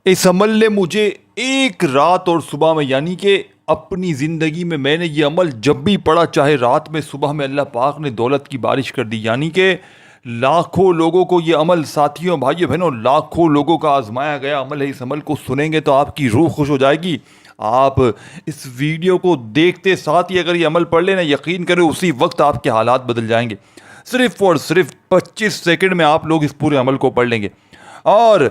اس عمل نے مجھے ایک رات اور صبح میں، یعنی کہ اپنی زندگی میں نے یہ عمل جب بھی پڑھا، چاہے رات میں صبح میں، اللہ پاک نے دولت کی بارش کر دی. یعنی کہ لاکھوں لوگوں کو یہ عمل، ساتھیوں بھائیوں بہنوں، لاکھوں لوگوں کا آزمایا گیا عمل ہے. اس عمل کو سنیں گے تو آپ کی روح خوش ہو جائے گی. آپ اس ویڈیو کو دیکھتے ساتھ ہی اگر یہ عمل پڑھ لیں نا، یقین کریں اسی وقت آپ کے حالات بدل جائیں گے. صرف اور صرف 25 سیکنڈ میں آپ لوگ اس پورے عمل کو پڑھ لیں گے. اور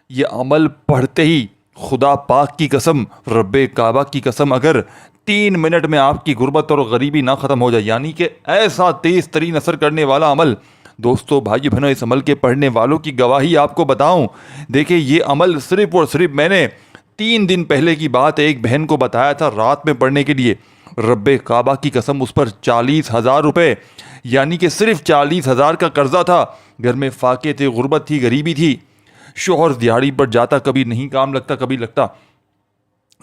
یہ عمل پڑھتے ہی خدا پاک کی قسم، رب کعبہ کی قسم، اگر 3 منٹ میں آپ کی غربت اور غریبی نہ ختم ہو جائے، یعنی کہ ایسا تیز ترین اثر کرنے والا عمل. دوستو بھائی بہنوں، اس عمل کے پڑھنے والوں کی گواہی آپ کو بتاؤں. دیکھیں یہ عمل صرف اور صرف میں نے 3 دن پہلے کی بات ایک بہن کو بتایا تھا رات میں پڑھنے کے لیے. رب کعبہ کی قسم اس پر 40,000 روپے، یعنی کہ صرف 40,000 کا قرضہ تھا. گھر میں فاقے تھے، غربت تھی، غریبی تھی. شوہر دیہڑی پر جاتا، کبھی نہیں کام لگتا، کبھی لگتا.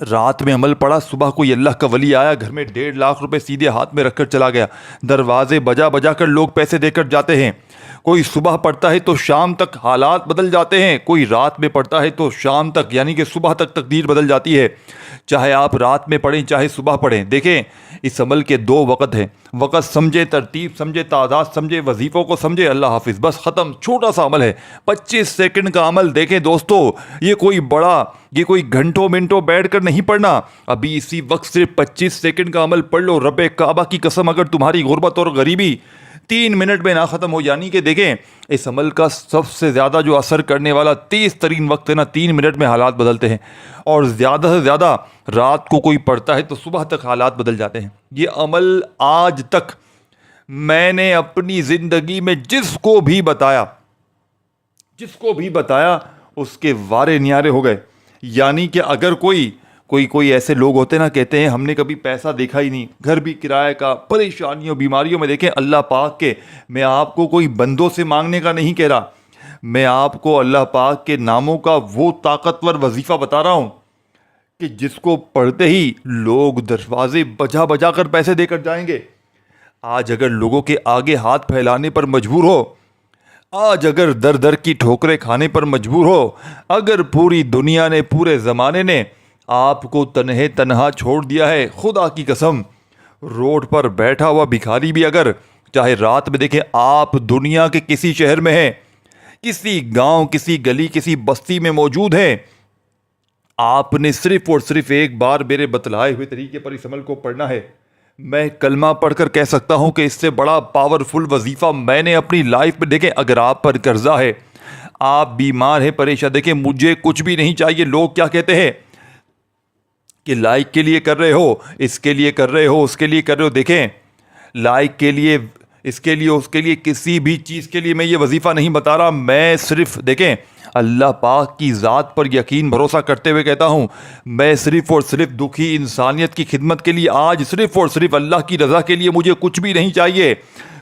رات میں عمل پڑا، صبح کوئی اللہ کا ولی آیا، گھر میں 1.5 لاکھ روپے سیدھے ہاتھ میں رکھ کر چلا گیا. دروازے بجا بجا کر لوگ پیسے دے کر جاتے ہیں. کوئی صبح پڑھتا ہے تو شام تک حالات بدل جاتے ہیں، کوئی رات میں پڑھتا ہے تو شام تک، یعنی کہ صبح تک تقدیر بدل جاتی ہے. چاہے آپ رات میں پڑھیں چاہے صبح پڑھیں. دیکھیں اس عمل کے 2 وقت ہیں. وقت سمجھے، ترتیب سمجھے، تعداد سمجھے، وظیفوں کو سمجھے. اللہ حافظ، بس ختم. چھوٹا سا عمل ہے، 25 سیکنڈ کا عمل. دیکھیں دوستو، یہ کوئی گھنٹوں منٹوں بیٹھ کر نہیں پڑھنا. ابھی اسی وقت صرف 25 سیکنڈ کا عمل پڑھ لو. رب کعبہ کی قسم اگر تمہاری غربت اور غریبی 3 منٹ میں نہ ختم ہو، یعنی کہ دیکھیں اس عمل کا سب سے زیادہ جو اثر کرنے والا تیز ترین وقت ہے نا، 3 منٹ میں حالات بدلتے ہیں. اور زیادہ سے زیادہ رات کو کوئی پڑھتا ہے تو صبح تک حالات بدل جاتے ہیں. یہ عمل آج تک میں نے اپنی زندگی میں جس کو بھی بتایا اس کے وارے نیارے ہو گئے. یعنی کہ اگر کوئی ایسے لوگ ہوتے نا، کہتے ہیں ہم نے کبھی پیسہ دیکھا ہی نہیں، گھر بھی کرائے کا، پریشانیوں بیماریوں میں. دیکھیں اللہ پاک کے، میں آپ کو کوئی بندوں سے مانگنے کا نہیں کہہ رہا، میں آپ کو اللہ پاک کے ناموں کا وہ طاقتور وظیفہ بتا رہا ہوں کہ جس کو پڑھتے ہی لوگ دروازے بجا بجا کر پیسے دے کر جائیں گے. آج اگر لوگوں کے آگے ہاتھ پھیلانے پر مجبور ہو، آج اگر در در کی ٹھوکریں کھانے پر مجبور ہو، اگر پوری دنیا نے، پورے زمانے نے آپ کو تنہا چھوڑ دیا ہے، خدا کی قسم روڈ پر بیٹھا ہوا بھکاری بھی اگر چاہے رات میں، دیکھیں آپ دنیا کے کسی شہر میں ہیں، کسی گاؤں، کسی گلی، کسی بستی میں موجود ہیں، آپ نے صرف اور صرف ایک بار میرے بتلائے ہوئے طریقے پر اس عمل کو پڑھنا ہے. میں کلمہ پڑھ کر کہہ سکتا ہوں کہ اس سے بڑا پاورفل وظیفہ میں نے اپنی لائف میں. دیکھیں اگر آپ پر قرضہ ہے، آپ بیمار ہیں، پریشان، دیکھیں مجھے کچھ بھی نہیں چاہیے. لوگ کیا کہتے ہیں کہ لائک کے لیے کر رہے ہو، اس کے لیے کر رہے ہو، اس کے لیے کر رہے ہو. دیکھیں لائک کے لیے، اس کے لیے، اس کے لیے، کسی بھی چیز کے لیے میں یہ وظیفہ نہیں بتا رہا. میں صرف دیکھیں اللہ پاک کی ذات پر یقین بھروسہ کرتے ہوئے کہتا ہوں، میں صرف اور صرف دکھی انسانیت کی خدمت کے لیے، آج صرف اور صرف اللہ کی رضا کے لیے مجھے کچھ بھی نہیں چاہیے.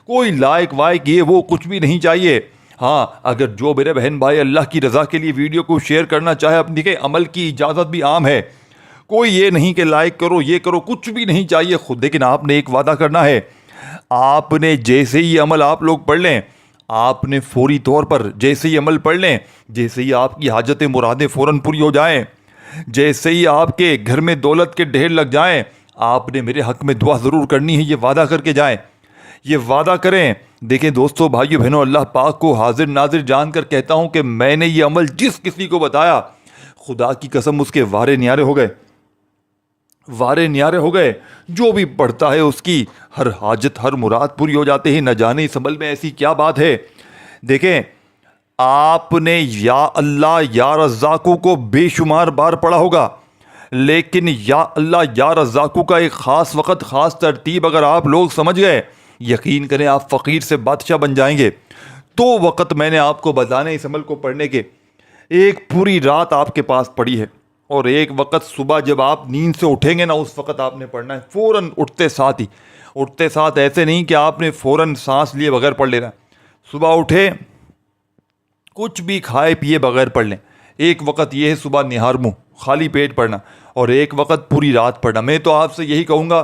کوئی لائک وائک یہ وہ کچھ بھی نہیں چاہیے. ہاں اگر جو میرے بہن بھائی اللہ کی رضا کے لیے ویڈیو کو شیئر کرنا چاہے، اب دیکھیں عمل کی اجازت بھی عام ہے. کوئی یہ نہیں کہ لائک کرو، یہ کرو، کچھ بھی نہیں چاہیے خود. لیکن آپ نے ایک وعدہ کرنا ہے. آپ نے جیسے ہی عمل آپ لوگ پڑھ لیں، آپ نے فوری طور پر جیسے ہی عمل پڑھ لیں، جیسے ہی آپ کی حاجتیں مرادیں فوراً پوری ہو جائیں، جیسے ہی آپ کے گھر میں دولت کے ڈھیر لگ جائیں، آپ نے میرے حق میں دعا ضرور کرنی ہے. یہ وعدہ کر کے جائیں، یہ وعدہ کریں. دیکھیں دوستو بھائیو بہنوں، اللہ پاک کو حاضر ناظر جان کر کہتا ہوں کہ میں نے یہ عمل جس کسی کو بتایا، خدا کی قسم اس کے وارے نیارے ہو گئے، وارے نیارے ہو گئے. جو بھی پڑھتا ہے اس کی ہر حاجت، ہر مراد پوری ہو جاتے ہیں. نہ جانے اس عمل میں ایسی کیا بات ہے. دیکھیں آپ نے یا اللہ یا رزاقو کو بے شمار بار پڑھا ہوگا، لیکن یا اللہ یا رزاقو کا ایک خاص وقت، خاص ترتیب اگر آپ لوگ سمجھ گئے، یقین کریں آپ فقیر سے بادشاہ بن جائیں گے. 2 وقت میں نے آپ کو بتانے اس عمل کو پڑھنے کے. ایک پوری رات آپ کے پاس پڑی ہے، اور ایک وقت صبح جب آپ نیند سے اٹھیں گے نا، اس وقت آپ نے پڑھنا ہے فوراً اٹھتے ساتھ. ایسے نہیں کہ آپ نے فوراً سانس لیے بغیر پڑھ لینا. صبح اٹھے کچھ بھی کھائے پیے بغیر پڑھ لیں. ایک وقت یہ ہے صبح نہار منہ خالی پیٹ پڑھنا، اور ایک وقت پوری رات پڑھنا. میں تو آپ سے یہی کہوں گا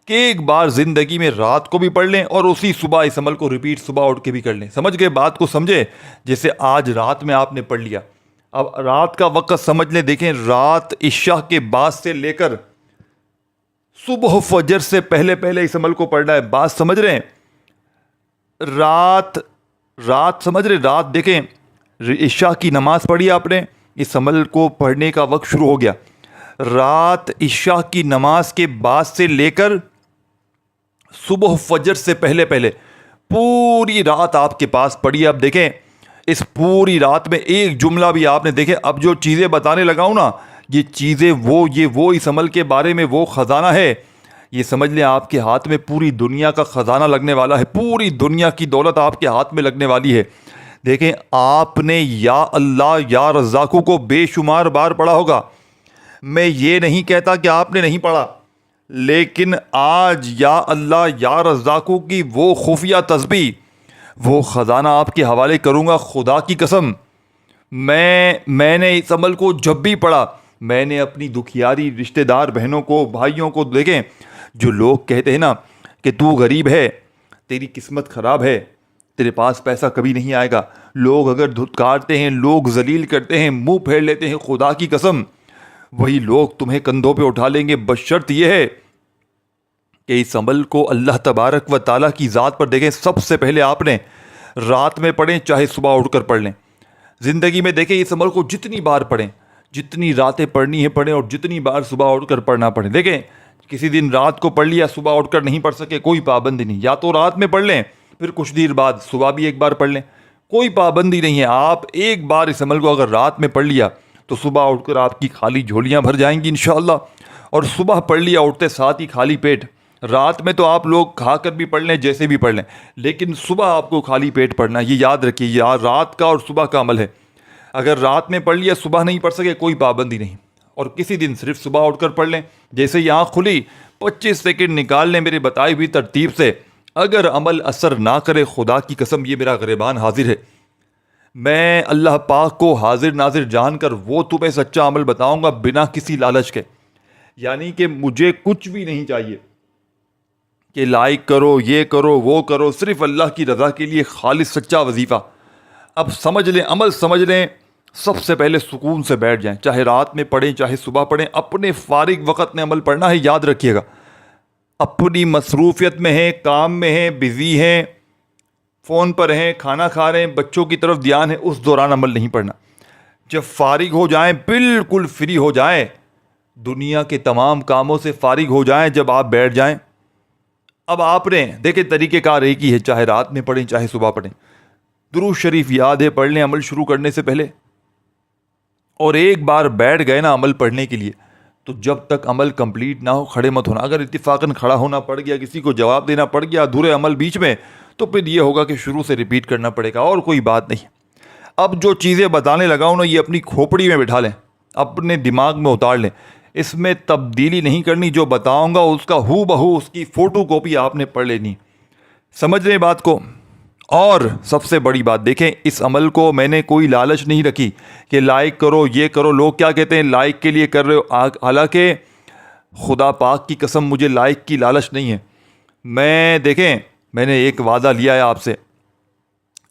کہ ایک بار زندگی میں رات کو بھی پڑھ لیں اور اسی صبح اس عمل کو ریپیٹ صبح اٹھ کے بھی کر لیں. سمجھ گئے بات کو؟ سمجھے؟ جیسے آج رات میں آپ نے پڑھ لیا، اب رات کا وقت سمجھ لیں، دیکھیں رات عشاء کے بعد سے لے کر صبح فجر سے پہلے پہلے اس عمل کو پڑھنا ہے. بات سمجھ رہے ہیں؟ رات سمجھ رہے، رات دیکھیں عشاء کی نماز پڑھی آپ نے، اس عمل کو پڑھنے کا وقت شروع ہو گیا. رات عشاء کی نماز کے بعد سے لے کر صبح فجر سے پہلے پہلے پوری رات آپ کے پاس پڑھی. اب دیکھیں اس پوری رات میں ایک جملہ بھی آپ نے، دیکھیں اب جو چیزیں بتانے لگا ہوں نا، یہ چیزیں وہ اس عمل کے بارے میں وہ خزانہ ہے. یہ سمجھ لیں آپ کے ہاتھ میں پوری دنیا کا خزانہ لگنے والا ہے، پوری دنیا کی دولت آپ کے ہاتھ میں لگنے والی ہے. دیکھیں آپ نے یا اللہ یا رزاقوں کو بے شمار بار پڑھا ہوگا. میں یہ نہیں کہتا کہ آپ نے نہیں پڑھا، لیکن آج یا اللہ یا رزاقوں کی وہ خفیہ تسبیح، وہ خزانہ آپ کے حوالے کروں گا. خدا کی قسم میں نے اس عمل کو جب بھی پڑھا، میں نے اپنی دکھیاری رشتہ دار بہنوں کو، بھائیوں کو، دیکھیں جو لوگ کہتے ہیں نا کہ تو غریب ہے، تیری قسمت خراب ہے، تیرے پاس پیسہ کبھی نہیں آئے گا، لوگ اگر دھتکارتے ہیں، لوگ ذلیل کرتے ہیں، منہ پھیر لیتے ہیں، خدا کی قسم وہی لوگ تمہیں کندھوں پہ اٹھا لیں گے، بشرط یہ ہے کہ اس عمل کو اللہ تبارک و تعالیٰ کی ذات پر دیکھیں. سب سے پہلے آپ نے رات میں پڑھیں، چاہے صبح اٹھ کر پڑھ لیں. زندگی میں دیکھیں اس عمل کو جتنی بار پڑھیں، جتنی راتیں پڑھنی ہے پڑھیں، اور جتنی بار صبح اٹھ کر پڑھنا پڑھیں. دیکھیں کسی دن رات کو پڑھ لیا، صبح اٹھ کر نہیں پڑھ سکے، کوئی پابندی نہیں، یا تو رات میں پڑھ لیں، پھر کچھ دیر بعد صبح بھی ایک بار پڑھ لیں، کوئی پابندی نہیں ہے. آپ ایک بار اس عمل کو اگر رات میں پڑھ لیا تو صبح اٹھ کر آپ کی خالی جھولیاں بھر جائیں گی انشاءاللہ. اور صبح پڑھ لیا اٹھتے ساتھ ہی خالی پیٹ. رات میں تو آپ لوگ کھا کر بھی پڑھ لیں، جیسے بھی پڑھ لیں، لیکن صبح آپ کو خالی پیٹ پڑھنا. یہ یاد رکھیے، یہ رات کا اور صبح کا عمل ہے. اگر رات میں پڑھ لیا صبح نہیں پڑھ سکے، کوئی پابندی نہیں، اور کسی دن صرف صبح اٹھ کر پڑھ لیں. جیسے یہ آنکھ کھلی 25 سیکنڈ نکال لیں میری بتائی ہوئی ترتیب سے. اگر عمل اثر نہ کرے، خدا کی قسم یہ میرا گریبان حاضر ہے، میں اللہ پاک کو حاضر ناظر جان کر وہ تمہیں سچا عمل بتاؤں گا بنا کسی لالچ کے. یعنی کہ مجھے کچھ بھی نہیں چاہیے کہ لائک کرو، یہ کرو، وہ کرو، صرف اللہ کی رضا کے لیے خالص سچا وظیفہ. اب سمجھ لیں، عمل سمجھ لیں. سب سے پہلے سکون سے بیٹھ جائیں، چاہے رات میں پڑھیں چاہے صبح پڑھیں، اپنے فارغ وقت میں عمل پڑھنا ہے. یاد رکھیے گا، اپنی مصروفیت میں ہیں، کام میں ہیں، بزی ہیں، فون پر ہیں، کھانا کھا رہے ہیں، بچوں کی طرف دھیان ہے، اس دوران عمل نہیں پڑھنا. جب فارغ ہو جائیں، بالکل فری ہو جائیں، دنیا کے تمام کاموں سے فارغ ہو جائیں، جب آپ بیٹھ جائیں، اب آپ نے دیکھیں طریقہ کار ایک ہی ہے، چاہے رات میں پڑھیں چاہے صبح پڑھیں. درود شریف یاد ہے پڑھ لیں عمل شروع کرنے سے پہلے. اور ایک بار بیٹھ گئے نا عمل پڑھنے کے لیے، تو جب تک عمل کمپلیٹ نہ ہو کھڑے مت ہونا. اگر اتفاقاً کھڑا ہونا پڑ گیا، کسی کو جواب دینا پڑ گیا ادھورے عمل بیچ میں، تو پھر یہ ہوگا کہ شروع سے ریپیٹ کرنا پڑے گا، اور کوئی بات نہیں. اب جو چیزیں بتانے لگا ہوں نا، یہ اپنی کھوپڑی میں بٹھا لیں، اپنے دماغ میں اتار لیں. اس میں تبدیلی نہیں کرنی. جو بتاؤں گا اس کا ہو بہو اس کی فوٹو کاپی آپ نے پڑھ لینی. سمجھ رہے بات کو؟ اور سب سے بڑی بات دیکھیں، اس عمل کو میں نے کوئی لالچ نہیں رکھی کہ لائک کرو، یہ کرو. لوگ کیا کہتے ہیں لائک کے لیے کر رہے ہو، حالانکہ خدا پاک کی قسم مجھے لائک کی لالچ نہیں ہے. میں نے ایک وعدہ لیا ہے آپ سے،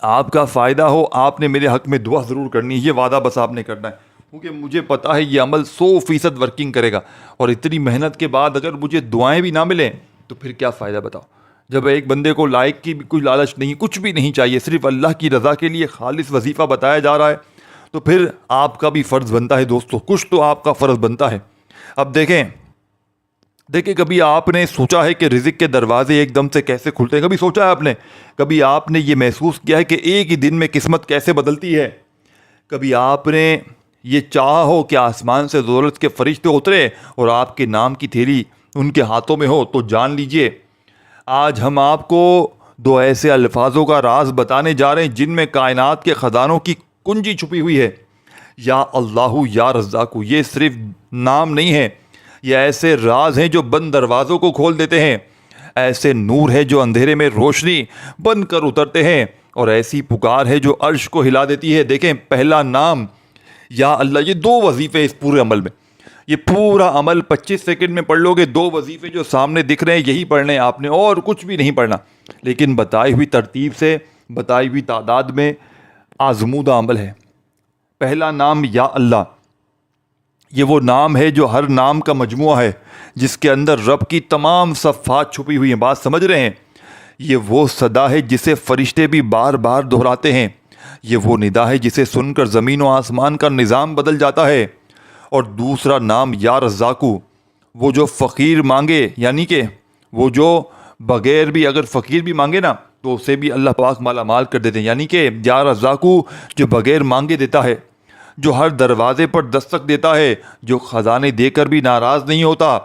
آپ کا فائدہ ہو، آپ نے میرے حق میں دعا ضرور کرنی ہے. یہ وعدہ بس آپ نے کرنا ہے، کیونکہ مجھے پتا ہے یہ عمل 100% ورکنگ کرے گا. اور اتنی محنت کے بعد اگر مجھے دعائیں بھی نہ ملیں تو پھر کیا فائدہ بتاؤ. جب ایک بندے کو لائک کی بھی کوئی لالچ نہیں، کچھ بھی نہیں چاہیے، صرف اللہ کی رضا کے لیے خالص وظیفہ بتایا جا رہا ہے، تو پھر آپ کا بھی فرض بنتا ہے دوستو، کچھ تو آپ کا فرض بنتا ہے. اب دیکھیں کبھی آپ نے سوچا ہے کہ رزق کے دروازے ایک دم سے کیسے کھلتے ہیں؟ کبھی سوچا ہے آپ نے؟ کبھی آپ نے یہ محسوس کیا ہے کہ ایک ہی دن میں قسمت کیسے بدلتی ہے؟ کبھی آپ نے یہ چاہا ہو کہ آسمان سے دولت کے فرشتے اترے اور آپ کے نام کی تھیلی ان کے ہاتھوں میں ہو؟ تو جان لیجئے آج ہم آپ کو 2 ایسے الفاظوں کا راز بتانے جا رہے ہیں جن میں کائنات کے خزانوں کی کنجی چھپی ہوئی ہے. یا اللہ یا رزاق. یہ صرف نام نہیں ہے، یہ ایسے راز ہیں جو بند دروازوں کو کھول دیتے ہیں، ایسے نور ہے جو اندھیرے میں روشنی بن کر اترتے ہیں، اور ایسی پکار ہے جو عرش کو ہلا دیتی ہے. دیکھیں پہلا نام یا اللہ، یہ 2 وظیفے اس پورے عمل میں. یہ پورا عمل 25 سیکنڈ میں پڑھ لو گے. 2 وظیفے جو سامنے دکھ رہے ہیں یہی پڑھنے ہیں آپ نے، اور کچھ بھی نہیں پڑھنا. لیکن بتائی ہوئی ترتیب سے، بتائی ہوئی تعداد میں آزمودہ عمل ہے. پہلا نام یا اللہ، یہ وہ نام ہے جو ہر نام کا مجموعہ ہے، جس کے اندر رب کی تمام صفات چھپی ہوئی ہیں. بات سمجھ رہے ہیں؟ یہ وہ صدا ہے جسے فرشتے بھی بار بار دہراتے ہیں. یہ وہ ندا ہے جسے سن کر زمین و آسمان کا نظام بدل جاتا ہے. اور دوسرا نام یا رزاقو، وہ جو فقیر مانگے، یعنی کہ وہ جو بغیر بھی، اگر فقیر بھی مانگے نا تو اسے بھی اللہ پاک مالا مال کر دیتے ہیں. یعنی کہ یا رزاقو جو بغیر مانگے دیتا ہے، جو ہر دروازے پر دستک دیتا ہے، جو خزانے دے کر بھی ناراض نہیں ہوتا،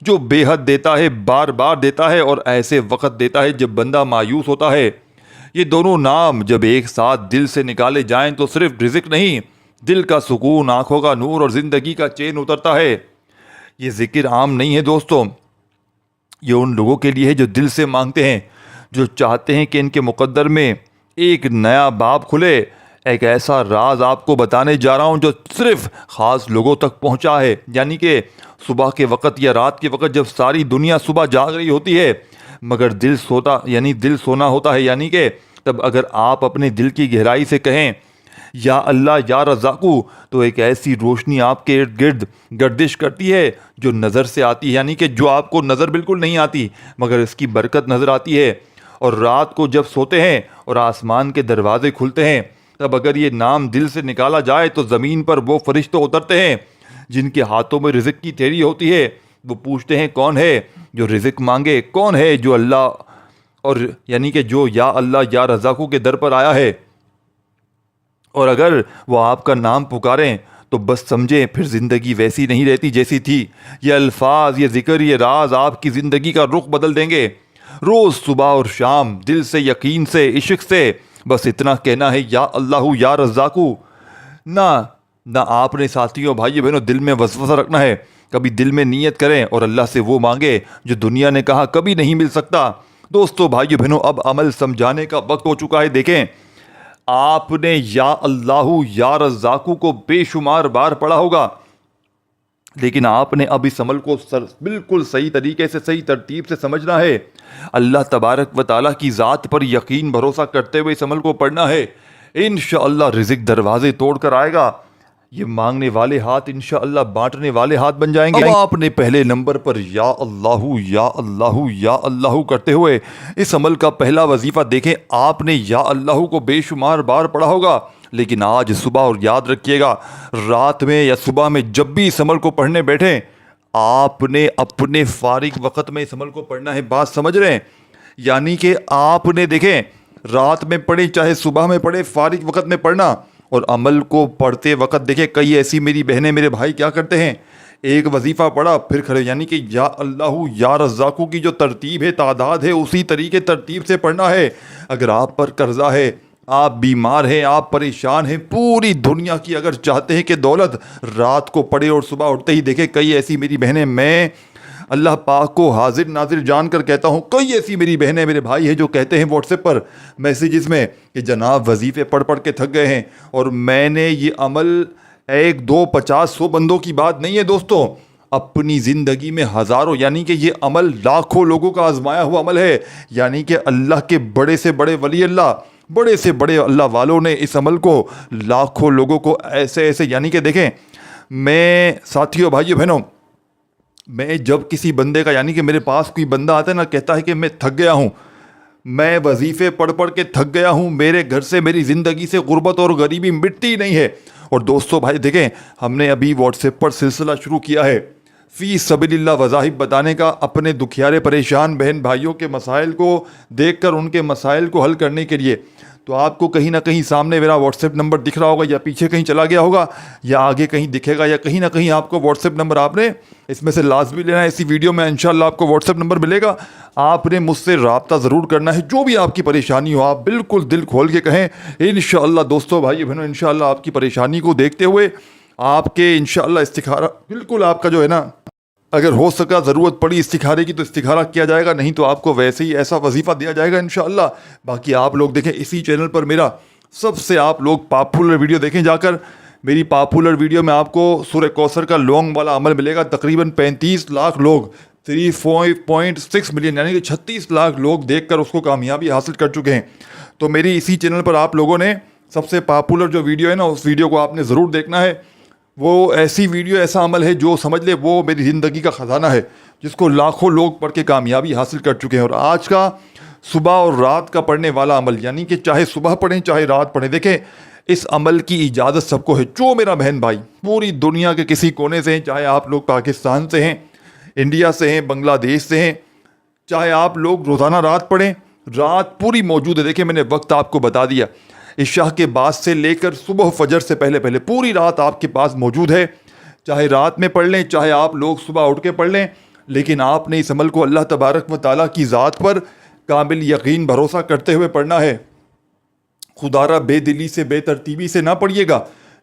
جو بے حد دیتا ہے، بار بار دیتا ہے، اور ایسے وقت دیتا ہے جب بندہ مایوس ہوتا ہے. یہ دونوں نام جب ایک ساتھ دل سے نکالے جائیں تو صرف رزق نہیں، دل کا سکون، آنکھوں کا نور اور زندگی کا چین اترتا ہے. یہ ذکر عام نہیں ہے دوستو، یہ ان لوگوں کے لیے ہے جو دل سے مانگتے ہیں، جو چاہتے ہیں کہ ان کے مقدر میں ایک نیا باب کھلے. ایک ایسا راز آپ کو بتانے جا رہا ہوں جو صرف خاص لوگوں تک پہنچا ہے. یعنی کہ صبح کے وقت یا رات کے وقت جب ساری دنیا صبح جاگ رہی ہوتی ہے مگر دل سونا ہوتا ہے، یعنی کہ تب اگر آپ اپنے دل کی گہرائی سے کہیں یا اللہ یا رزاقو، تو ایک ایسی روشنی آپ کے ارد گرد گردش کرتی ہے جو نظر سے آتی ہے، یعنی کہ جو آپ کو نظر بالکل نہیں آتی مگر اس کی برکت نظر آتی ہے. اور رات کو جب سوتے ہیں اور آسمان کے دروازے کھلتے ہیں تب اگر یہ نام دل سے نکالا جائے تو زمین پر وہ فرشتے اترتے ہیں جن کے ہاتھوں میں رزق کی تھیلی ہوتی ہے. وہ پوچھتے ہیں کون ہے جو رزق مانگے، کون ہے جو اللہ، اور یعنی کہ جو یا اللہ یا رزاقو کے در پر آیا ہے. اور اگر وہ آپ کا نام پکاریں تو بس سمجھیں پھر زندگی ویسی نہیں رہتی جیسی تھی. یہ الفاظ، یہ ذکر، یہ راز آپ کی زندگی کا رخ بدل دیں گے. روز صبح اور شام دل سے، یقین سے، عشق سے بس اتنا کہنا ہے یا اللہ یا رزاقو. نہ آپ نے ساتھیوں، بھائی بہنوں، دل میں وسوسہ رکھنا ہے. کبھی دل میں نیت کریں اور اللہ سے وہ مانگے جو دنیا نے کہا کبھی نہیں مل سکتا. دوستو، بھائی بہنوں، اب عمل سمجھانے کا وقت ہو چکا ہے. دیکھیں، آپ نے یا اللہ یا رزاقو کو بے شمار بار پڑھا ہوگا، لیکن آپ نے اب اس عمل کو بالکل صحیح طریقے سے، صحیح ترتیب سے سمجھنا ہے. اللہ تبارک و تعالیٰ کی ذات پر یقین بھروسہ کرتے ہوئے اس عمل کو پڑھنا ہے. انشاءاللہ رزق دروازے توڑ کر آئے گا. یہ مانگنے والے ہاتھ انشاءاللہ بانٹنے والے ہاتھ بن جائیں گے. اب آپ نے پہلے نمبر پر یا اللہ یا اللہ یا اللہ کرتے ہوئے اس عمل کا پہلا وظیفہ دیکھیں. آپ نے یا اللہ کو بے شمار بار پڑھا ہوگا، لیکن آج صبح، اور یاد رکھیے گا رات میں یا صبح میں جب بھی اس عمل کو پڑھنے بیٹھیں آپ نے اپنے فارغ وقت میں اس عمل کو پڑھنا ہے. بات سمجھ رہے ہیں؟ یعنی کہ آپ نے دیکھیں رات میں پڑھیں چاہے صبح میں پڑھیں، فارغ وقت میں پڑھنا. اور عمل کو پڑھتے وقت دیکھیں کئی ایسی میری بہنیں، میرے بھائی کیا کرتے ہیں، ایک وظیفہ پڑھا پھر کھڑے، یعنی کہ یا اللہ یا رزاقو کی جو ترتیب ہے، تعداد ہے، اسی طریقے ترتیب سے پڑھنا ہے. اگر آپ پر قرضہ ہے، آپ بیمار ہیں، آپ پریشان ہیں، پوری دنیا کی اگر چاہتے ہیں کہ دولت، رات کو پڑھے اور صبح اٹھتے ہی دیکھیں کئی ایسی میری بہنیں، میں اللہ پاک کو حاضر ناظر جان کر کہتا ہوں، کئی ایسی میری بہنیں، میرے بھائی ہیں جو کہتے ہیں واٹس ایپ پر میسیجز میں کہ جناب وظیفے پڑھ پڑھ کے تھک گئے ہیں. اور میں نے یہ عمل 1 2 50 100 بندوں کی بات نہیں ہے دوستوں، اپنی زندگی میں ہزاروں، یعنی کہ یہ عمل لاکھوں لوگوں کا آزمایا ہوا عمل ہے. یعنی کہ اللہ کے بڑے سے بڑے ولی اللہ، بڑے سے بڑے اللہ والوں نے اس عمل کو لاکھوں لوگوں کو ایسے، یعنی کہ دیکھیں، میں ساتھیوں، بھائیو بہنوں، میں جب کسی بندے کا، یعنی کہ میرے پاس کوئی بندہ آتا ہے نا، کہتا ہے کہ میں تھک گیا ہوں، میں وظیفے پڑھ پڑھ کے تھک گیا ہوں، میرے گھر سے، میری زندگی سے غربت اور غریبی مٹتی نہیں ہے. اور دوستو بھائی دیکھیں، ہم نے ابھی واٹس ایپ پر سلسلہ شروع کیا ہے فی سبیل اللہ وظائف بتانے کا، اپنے دکھیارے پریشان بہن بھائیوں کے مسائل کو دیکھ کر ان کے مسائل کو حل کرنے کے لیے. تو آپ کو کہیں نہ کہیں سامنے میرا واٹس ایپ نمبر دکھ رہا ہوگا، یا پیچھے کہیں چلا گیا ہوگا، یا آگے کہیں دکھے گا، یا کہیں نہ کہیں آپ کو واٹس ایپ نمبر آپ نے اس میں سے لازمی لینا ہے. اسی ویڈیو میں انشاءاللہ آپ کو واٹس ایپ نمبر ملے گا. آپ نے مجھ سے رابطہ ضرور کرنا ہے، جو بھی آپ کی پریشانی ہو آپ بالکل دل کھول کے کہیں. انشاءاللہ دوستو بھائی بہنوں، انشاءاللہ آپ کی پریشانی کو دیکھتے ہوئے آپ کے انشاءاللہ استخارہ بالکل آپ کا جو ہے نا، اگر ہو سکا ضرورت پڑی استخارے کی تو استخارہ کیا جائے گا، نہیں تو آپ کو ویسے ہی ایسا وظیفہ دیا جائے گا انشاءاللہ. باقی آپ لوگ دیکھیں اسی چینل پر میرا سب سے آپ لوگ پاپولر ویڈیو دیکھیں جا کر. میری پاپولر ویڈیو میں آپ کو سورہ کوثر کا لانگ والا عمل ملے گا. تقریباً 35 لاکھ لوگ، 3.6 ملین، یعنی کہ 36 لاکھ لوگ دیکھ کر اس کو کامیابی حاصل کر چکے ہیں. تو میری اسی چینل پر آپ لوگوں نے سب سے پاپولر جو ویڈیو ہے نا اس ویڈیو کو آپ نے ضرور دیکھنا ہے. وہ ایسی ویڈیو ایسا عمل ہے جو سمجھ لے وہ میری زندگی کا خزانہ ہے جس کو لاکھوں لوگ پڑھ کے کامیابی حاصل کر چکے ہیں. اور آج کا صبح اور رات کا پڑھنے والا عمل یعنی کہ چاہے صبح پڑھیں چاہے رات پڑھیں, دیکھیں اس عمل کی اجازت سب کو ہے. جو میرا بہن بھائی پوری دنیا کے کسی کونے سے ہیں, چاہے آپ لوگ پاکستان سے ہیں, انڈیا سے ہیں, بنگلہ دیش سے ہیں, چاہے آپ لوگ روزانہ رات پڑھیں, رات پوری موجود ہے. دیکھیں میں نے وقت آپ کو بتا دیا, عشاء کے بعد سے لے کر صبح فجر سے پہلے پہلے پوری رات آپ کے پاس موجود ہے. چاہے رات میں پڑھ لیں چاہے آپ لوگ صبح اٹھ کے پڑھ لیں, لیکن آپ نے اس عمل کو اللہ تبارک و تعالیٰ کی ذات پر کامل یقین بھروسہ کرتے ہوئے پڑھنا ہے. خدا را بے دلی سے بے ترتیبی سے نہ پڑھیے گا,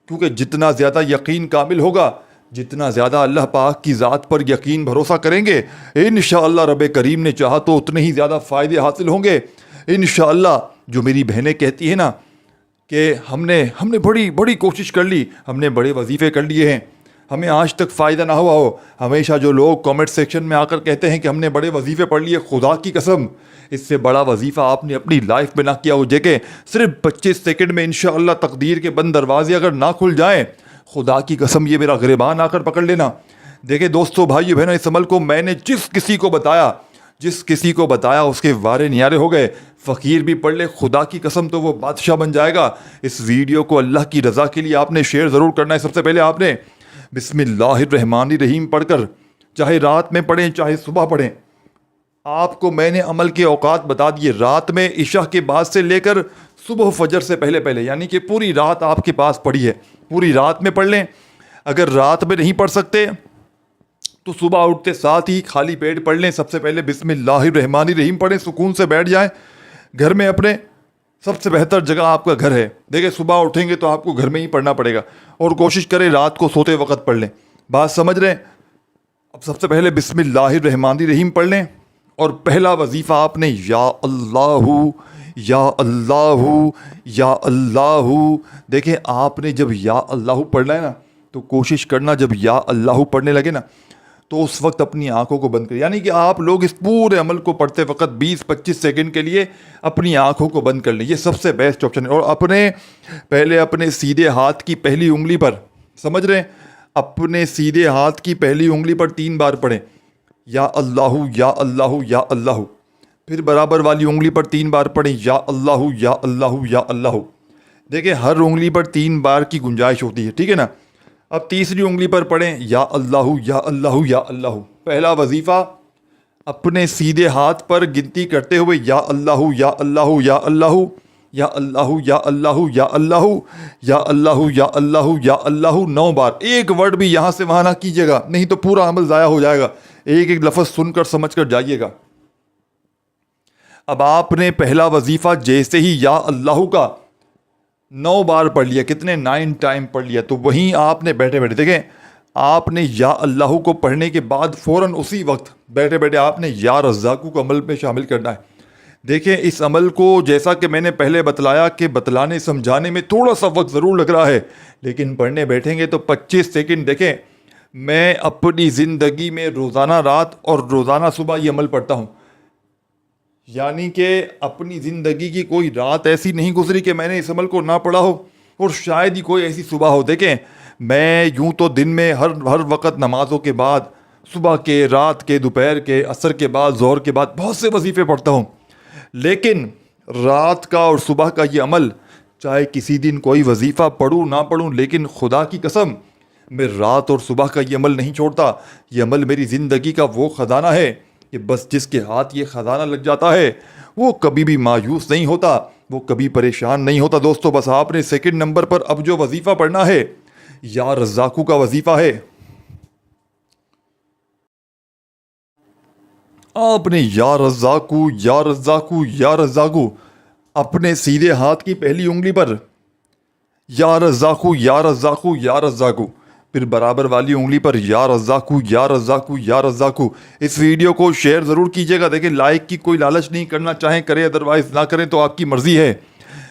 کیونکہ جتنا زیادہ یقین کامل ہوگا جتنا زیادہ اللہ پاک کی ذات پر یقین بھروسہ کریں گے انشاءاللہ رب کریم نے چاہا تو اتنے ہی زیادہ فائدے حاصل ہوں گے انشاءاللہ. جو میری بہنیں کہتی ہیں نا کہ ہم نے بڑی کوشش کر لی, ہم نے بڑے وظیفے کر لیے ہیں, ہمیں آج تک فائدہ نہ ہوا ہو. ہمیشہ جو لوگ کامنٹ سیکشن میں آ کر کہتے ہیں کہ ہم نے بڑے وظیفے پڑھ لیے, خدا کی قسم اس سے بڑا وظیفہ آپ نے اپنی لائف میں نہ کیا ہو. دیکھیں صرف 25 سیکنڈ میں انشاءاللہ تقدیر کے بند دروازے اگر نہ کھل جائیں, خدا کی قسم یہ میرا گریبان آ کر پکڑ لینا. دیکھیں دوستو بھائیو بہنوں, اس عمل کو میں نے جس کسی کو بتایا اس کے وارے نیارے ہو گئے. فقیر بھی پڑھ لے خدا کی قسم تو وہ بادشاہ بن جائے گا. اس ویڈیو کو اللہ کی رضا کے لیے آپ نے شیئر ضرور کرنا ہے. سب سے پہلے آپ نے بسم اللہ الرحمن الرحیم پڑھ کر چاہے رات میں پڑھیں چاہے صبح پڑھیں. آپ کو میں نے عمل کے اوقات بتا دیے. رات میں عشاء کے بعد سے لے کر صبح فجر سے پہلے پہلے یعنی کہ پوری رات آپ کے پاس پڑھی ہے, پوری رات میں پڑھ لیں. اگر رات میں نہیں پڑھ سکتے تو صبح اٹھتے ساتھ ہی خالی پیٹ پڑھ لیں. سب سے پہلے بسم اللہ الرحمن الرحیم پڑھیں, سکون سے بیٹھ جائیں گھر میں. اپنے سب سے بہتر جگہ آپ کا گھر ہے. دیکھیں صبح اٹھیں گے تو آپ کو گھر میں ہی پڑھنا پڑے گا, اور کوشش کریں رات کو سوتے وقت پڑھ لیں. بات سمجھ رہے ہیں؟ اب سب سے پہلے بسم اللہ الرحمن الرحیم پڑھ لیں, اور پہلا وظیفہ آپ نے یا اللہ یا اللہ یا اللہ. دیکھیں آپ نے جب یا اللہ پڑھنا ہے نا تو کوشش کرنا جب یا اللہ پڑھنے لگے نا تو اس وقت اپنی آنکھوں کو بند کریں. یعنی کہ آپ لوگ اس پورے عمل کو پڑھتے وقت 20-25 سیکنڈ کے لیے اپنی آنکھوں کو بند کر لیں. یہ سب سے بیسٹ آپشن ہے. اور اپنے سیدھے ہاتھ کی پہلی انگلی پر, سمجھ رہے ہیں, اپنے سیدھے ہاتھ کی پہلی انگلی پر 3 بار پڑھیں یا اللہ یا اللہ یا اللہ. پھر برابر والی انگلی پر 3 بار پڑھیں یا اللہ یا اللہ یا اللہ. دیکھیں ہر انگلی پر 3 بار کی گنجائش ہوتی ہے, ٹھیک ہے نا. اب تیسری انگلی پر پڑھیں یا اللہ یا اللہ یا اللہ. پہلا وظیفہ اپنے سیدھے ہاتھ پر گنتی کرتے ہوئے یا اللہ یا اللہ یا اللہ یا اللہ یا اللہ یا اللہ یا اللہ یا اللہ یا اللہ 9 بار. ایک ورڈ بھی یہاں سے وہاں نہ کیجیے گا, نہیں تو پورا عمل ضائع ہو جائے گا. ایک ایک لفظ سن کر سمجھ کر جائیے گا. اب آپ نے پہلا وظیفہ جیسے ہی یا اللہ کا 9 بار پڑھ لیا, کتنے 9 ٹائم پڑھ لیا, تو وہیں آپ نے بیٹھے بیٹھے دیکھیں آپ نے یا اللہ کو پڑھنے کے بعد فوراً اسی وقت بیٹھے بیٹھے آپ نے یا رزاقو کو عمل میں شامل کرنا ہے. دیکھیں اس عمل کو جیسا کہ میں نے پہلے بتلایا کہ بتلانے سمجھانے میں تھوڑا سا وقت ضرور لگ رہا ہے, لیکن پڑھنے بیٹھیں گے تو 25 سیکنڈ. دیکھیں میں اپنی زندگی میں روزانہ رات اور روزانہ صبح یہ عمل پڑھتا ہوں, یعنی کہ اپنی زندگی کی کوئی رات ایسی نہیں گزری کہ میں نے اس عمل کو نہ پڑھا ہو, اور شاید ہی کوئی ایسی صبح ہو. دیکھیں میں یوں تو دن میں ہر وقت نمازوں کے بعد, صبح کے, رات کے, دوپہر کے, عصر کے بعد, ظہر کے بعد بہت سے وظیفے پڑھتا ہوں, لیکن رات کا اور صبح کا یہ عمل, چاہے کسی دن کوئی وظیفہ پڑھوں نہ پڑھوں, لیکن خدا کی قسم میں رات اور صبح کا یہ عمل نہیں چھوڑتا. یہ عمل میری زندگی کا وہ خزانہ ہے کہ بس جس کے ہاتھ یہ خزانہ لگ جاتا ہے وہ کبھی بھی مایوس نہیں ہوتا, وہ کبھی پریشان نہیں ہوتا. دوستو بس آپ نے سیکنڈ نمبر پر اب جو وظیفہ پڑھنا ہے یا رزاقو کا وظیفہ ہے. آپ نے یا رزاقو یا رزاقو یا رزاقو اپنے سیدھے ہاتھ کی پہلی انگلی پر یا رزاقو یا رزاقو یا رزاقو, پھر برابر والی انگلی پر یا رزاقو یا رزاقو یا رزاقو. اس ویڈیو کو شیئر ضرور کیجیے گا. دیکھیں لائک کی کوئی لالچ نہیں, کرنا چاہیں کریں, ادروائز نہ کریں تو آپ کی مرضی ہے.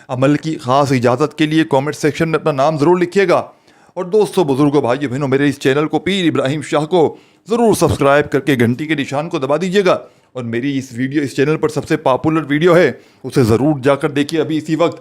عمل کی خاص اجازت کے لیے کامنٹ سیکشن میں اپنا نام ضرور لکھیے گا. اور دوستو بزرگوں بھائیو بہنوں, میرے اس چینل کو پیر ابراہیم شاہ کو ضرور سبسکرائب کر کے گھنٹی کے نشان کو دبا دیجیے گا. اور میری اس چینل پر سب سے پاپولر ویڈیو ہے اسے ضرور جا کر دیکھیے ابھی اسی وقت.